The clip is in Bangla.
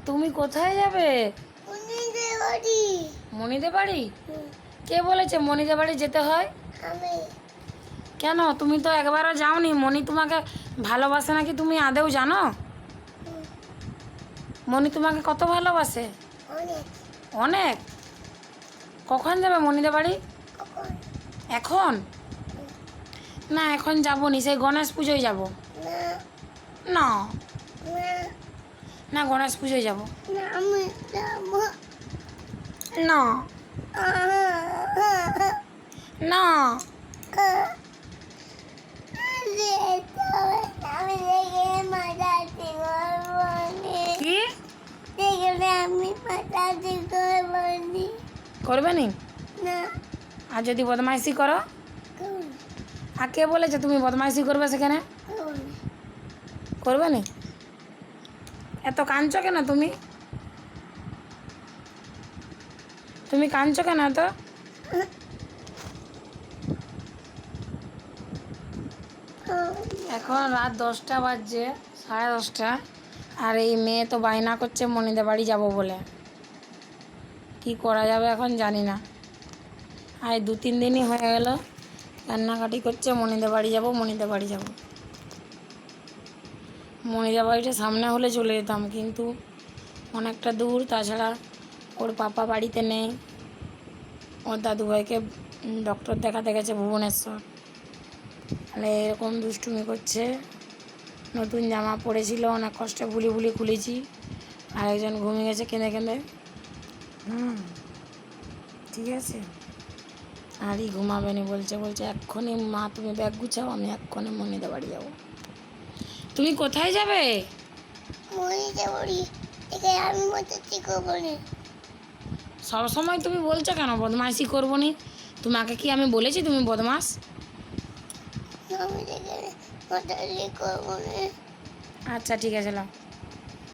তুমি কোথায় যাবে? মনিদের বাড়ি। মনিদের বাড়ি? কে বলেছে মনিদের বাড়ি যেতে হয়? আমি। কেন, তুমি তো একবারও যাওনি। মনি তোমাকে ভালোবাসে নাকি তুমি আদেও জানো? মনি তোমাকে কত ভালোবাসে? অনেক। অনেক। কখন যাবে মনিদের বাড়ি? কখন? এখন? না এখন যাবো নি, সেই গণেশ পুজোয় যাব। না না না না, গণেশ পুজোয় যাব। না, আমি যাবো। না না। আমি দেখে মাতাতে করবো নি। কি দেখলে আমি মাতাতে করবো নি। করবে নি? না আর যদি বদমাইশি করো? করুন আর কে বলেছে তুমি বদমাইশি করবে সেখানে? করুন। করবে নি? এত কাঁদছো কেন তুমি? তুমি কাঁদছো কেন এত? এখন রাত 10টা বাজছে, 10:30। আর এই মেয়ে তো বায়না করছে মনিদের বাড়ি যাব বলে। কি করা যাবে এখন জানি না। আর 2-3 দিনই হয়ে গেল কান্নাকাটি করছে মনিদের বাড়ি যাব, মনিদের বাড়ি যাব। মনিদের বাড়িটা সামনে হলে চলে যেতাম, কিন্তু অনেকটা দূর। তাছাড়া ওর পাপা বাড়িতে নেই, ওর দাদুভাইকে ডক্টর দেখাতে গেছে ভুবনেশ্বর। তাহলে এরকম দুষ্টুমি করছে। নতুন জামা পরেছিল, অনেক কষ্টে বুলি বুলি খুলেছি। আরেকজন ঘুমিয়ে গেছে কেঁদে কেঁদে। ঠিক আছে, আরই ঘুমাবে নি বলছে। বলছে এক্ষুনি মা তুমি ব্যাগ গুছাও, আমি এক্ষুনি মনিদের বাড়ি যাবো। তুমি কোথায় যাবে? মনিদের বাড়ি থেকে আমি মাতাতে করবো নি। সব সময় তুমি বলছো কেন বদমাইশি করবো নি? তোমাকে কি আমি বলেছি তুমি বদমাস? আমি দেখে মাতাতে করবো নি। আচ্ছা ঠিক আছে, লাও।